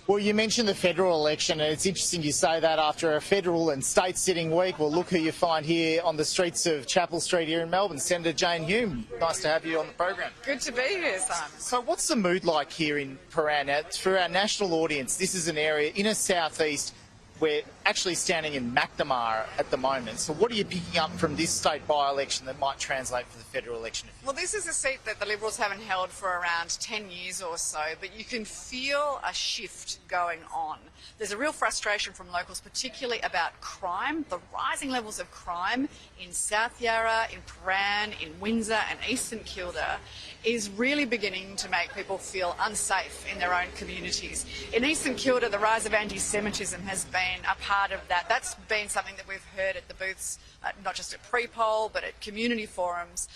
Well, you mentioned the federal election, and it's interesting you say that after a federal and state sitting week. Well, look who you find here on the streets of Chapel Street here in Melbourne, Senator Jane Hume. Nice to have you on the program. Good to be here, Simon. So what's the mood like here in Paran? Now, for our national audience, this is an area in a southeast. We're actually standing in McNamara at the moment. So what are you picking up from this state by-election that might translate for the federal election? Well, this is a seat that the Liberals haven't held for around 10 years or so, but you can feel a shift going on. There's a real frustration from locals, particularly about crime. The rising levels of crime in South Yarra, in Paran, in Windsor and East St Kilda is really beginning to make people feel unsafe in their own communities. In East St Kilda, the rise of anti-Semitism has been a part of that. That's been something that we've heard at the booths, not just at pre-poll, but at community forums,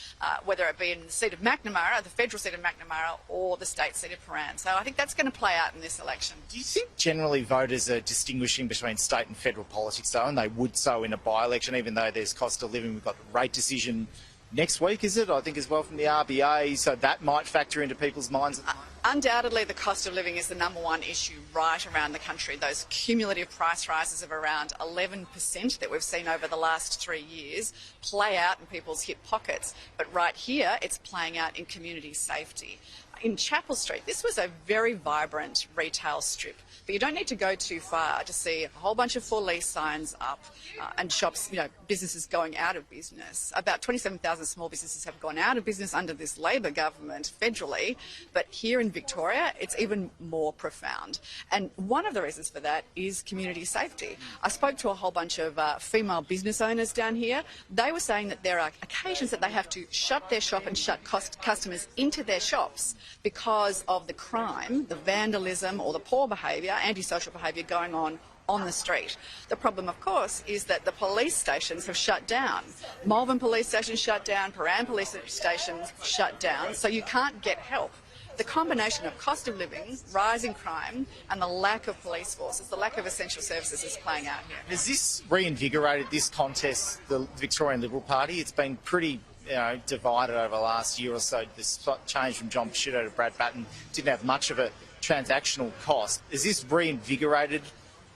whether it be in the seat of McNamara, the federal seat of McNamara, or the state seat of Paran. So I think that's going to play out in this election. Do you think generally voters are distinguishing between state and federal politics, though, and they would so in a by-election, even though there's cost of living? We've got the rate decision next week, is it? I think as well from the RBA, so that might factor into people's minds at the moment. Undoubtedly, the cost of living is the number one issue right around the country. Those cumulative price rises of around 11% that we've seen over the last 3 years play out in people's hip pockets. But right here, it's playing out in community safety. In Chapel Street, this was a very vibrant retail strip, but you don't need to go too far to see a whole bunch of for lease signs up and shops, businesses going out of business. About 27,000 small businesses have gone out of business under this Labor government federally, but here in Victoria, it's even more profound. And one of the reasons for that is community safety. I spoke to a whole bunch of female business owners down here. They were saying that there are occasions that they have to shut their shop and shut customers into their shops because of the crime, the vandalism or the poor behaviour, antisocial behaviour going on the street. The problem, of course, is that the police stations have shut down. Malvern Police Station shut down, Paran Police Station shut down, so you can't get help. The combination of cost of living, rising crime and the lack of police forces, the lack of essential services is playing out here. Has this reinvigorated this contest, the Victorian Liberal Party? It's been pretty divided over the last year or so. This change from John Pesutto to Brad Batten didn't have much of a transactional cost. Has this reinvigorated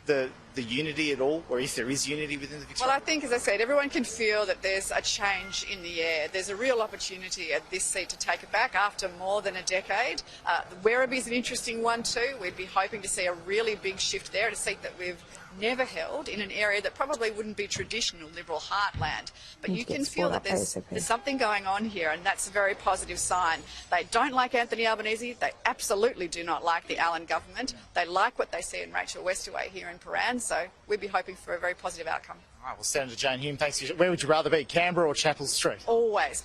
the unity at all, or if there is unity within the Victorian? Well, I think, as I said, everyone can feel that there's a change in the air. There's a real opportunity at this seat to take it back after more than a decade. Werribee is an interesting one too. We'd be hoping to see a really big shift there at a seat that we've never held in an area that probably wouldn't be traditional Liberal heartland. But you can feel that there's something going on here, and that's a very positive sign. They don't like Anthony Albanese. They absolutely do not like the Allen government. They like what they see in Rachel Westaway here in Paran, so we'd be hoping for a very positive outcome. All right, well, Senator Jane Hume, thanks. Where would you rather be, Canberra or Chapel Street? Always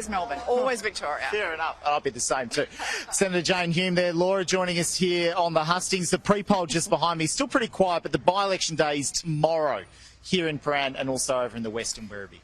Melbourne, always Victoria. Fair enough. I'll be the same too. Senator Jane Hume there. Laura joining us here on the hustings. The pre-poll just behind me. Still pretty quiet, but the by-election day is tomorrow here in Paran and also over in the Western Werribee.